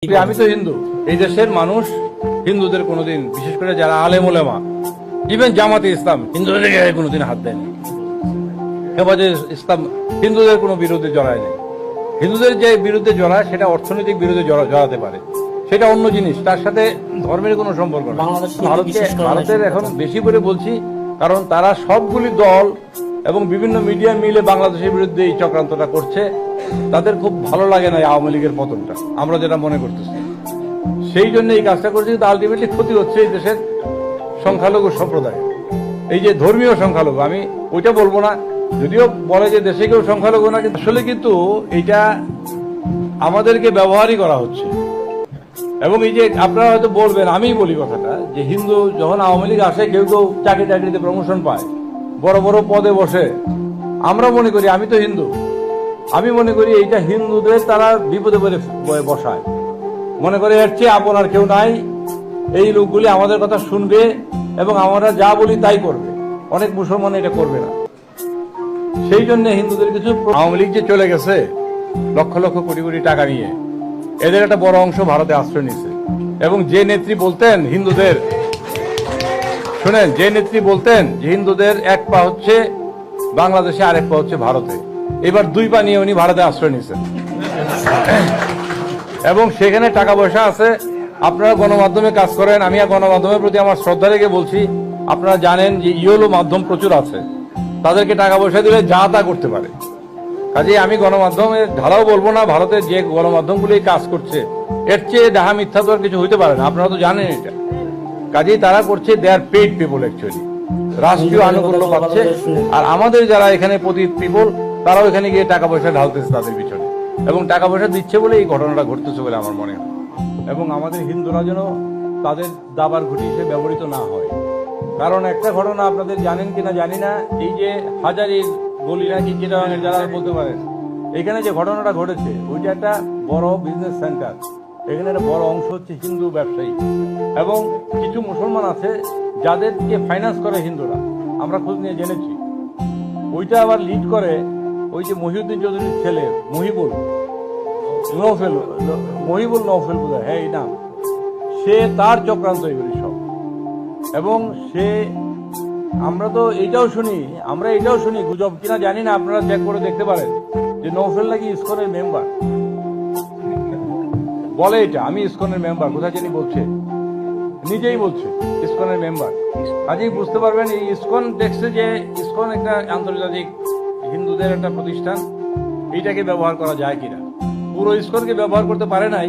আমি তো হিন্দু, এই দেশের মানুষ হিন্দুদের কোনোদিন, বিশেষ করে যারা আলেম ওলেমা, ইভেন জামাতে ইসলাম হিন্দুদের গায়ে কোনোদিন হাত দেয়নি। হেফাজতে ইসলাম হিন্দুদের কোনো বিরুদ্ধে জড়ায়নি। হিন্দুদের যে বিরুদ্ধে জড়ায় সেটা অর্থনৈতিক বিরুদ্ধে জড়াতে পারে, সেটা অন্য জিনিস, তার সাথে ধর্মের কোনো সম্পর্ক নেই। ভারতের এখন বেশি করে বলছি কারণ তারা সবগুলি দল এবং বিভিন্ন মিডিয়া মিলে বাংলাদেশের বিরুদ্ধে এই চক্রান্তটা করছে। তাদের খুব ভালো লাগে না আওয়ামী লীগের পতনটা, আমরা যেটা মনে করতেছি, সেই জন্য এই কাজটা করছে। কিন্তু আলটিমেটলি ক্ষতি হচ্ছে এই দেশের সংখ্যালঘু সম্প্রদায়, এই যে ধর্মীয় সংখ্যালঘু, আমি ওইটা বলবো না, যদিও বলে যে দেশে কেউ সংখ্যালঘু না, কিন্তু আসলে কিন্তু এইটা আমাদেরকে ব্যবহারই করা হচ্ছে। এবং এই যে আপনারা হয়তো বলবেন, আমিই বলি কথাটা, যে হিন্দু যখন আওয়ামী লীগ আসে, কেউ কেউ চাকরিতে প্রমোশন পায়, বড় বড় পদে বসে, আমরা মনে করি, আমি তো হিন্দু, আমি মনে করি এইটা হিন্দুদের তারা বিপদে বসায়, মনে করে এর চেয়ে আপন আর কেউ নাই, এই লোকগুলি আমাদের কথা শুনবে এবং আমরা যা বলি তাই করবে। অনেক মুসলমান এটা করবে না, সেই জন্য হিন্দুদের কিছু। আওয়ামী লীগ যে চলে গেছে লক্ষ লক্ষ কোটি কোটি টাকা নিয়ে, এদের একটা বড় অংশ ভারতে আশ্রয় নিচ্ছে। এবং যে নেত্রী বলতেন হিন্দুদের, শুনেন, যে নেত্রী বলতেন যে হিন্দুদের এক পা হচ্ছে বাংলাদেশে, আরেক পা হচ্ছে ভারতে, এবার দুই পা নিয়ে উনি ভারতে আশ্রয় নিচ্ছেন এবং সেখানে টাকা পয়সা আছে। আপনারা গণমাধ্যমে কাজ করেন, আমি গণমাধ্যমের প্রতি আমার শ্রদ্ধা রেখে বলছি, আপনারা জানেন যে ইয়েলো মাধ্যম প্রচুর আছে, তাদেরকে টাকা পয়সা দিলে যা তা করতে পারে। কাজেই আমি গণমাধ্যমের ধারাও বলবো না, ভারতের যে গণমাধ্যমগুলি কাজ করছে এর চেয়ে ডাহা মিথ্যা তো আর কিছু হইতে পারে না, আপনারা তো জানেন এটা। কাজেই তারা করছে দে আর পেইড পিপল, অ্যাকচুয়ালি রাষ্ট্রীয় আনুকূল্য পাচ্ছে। আর আমাদের যারা এখানে পতিত পিপল, তারাও এখানে গিয়ে টাকা পয়সা ঢালতেছে তাদের পিছনে, এবং টাকা পয়সা দিচ্ছে বলে এই ঘটনাটা ঘটতেছে বলে আমার মনে হয়। এবং আমাদের হিন্দুরা যেন তাদের দাবার ঘুঁটি হিসেবে ব্যবহৃত না হয়। কারণ একটা ঘটনা আপনাদের জানেন কিনা জানি না, এই যে হাজারির গলি নাকি চিটাগাঙের, যারা বলতে পারেন, এখানে যে ঘটনাটা ঘটেছে, ওইটা একটা বড় বিজনেস সেন্টার, এখানে একটা বড় অংশ হচ্ছে হিন্দু ব্যবসায়ী এবং কিছু মুসলমান আছে যাদেরকে ফাইন্যান্স করে হিন্দুরা, আমরা খোঁজ নিয়ে জেনেছি। ওইটা আবার লিড করে ওই যে মহিউদ্দিন চৌধুরীর ছেলে মহিবুল নৌফেল বোধহয়, হ্যাঁ এই নাম, সে তার চক্রান্ত এগুলি সব। এবং সে, আমরা এটাও শুনি গুজব কিনা জানি না, আপনারা চেক করে দেখতে পারেন, যে নৌফেল নাকি ইসকনের মেম্বার, বলে এটা আমি ইসকনের মেম্বার, কোথায় জানি বলছে, নিজেই বলছে ইসকনের মেম্বার। আজই বুঝতে পারবেন এই ইসকন দেখছে যে ইসকন একটা আন্তর্জাতিক হিন্দুদের একটা প্রতিষ্ঠান, এইটাকে ব্যবহার করা যায় কিনা। পুরো ইসকনকে ব্যবহার করতে পারে নাই,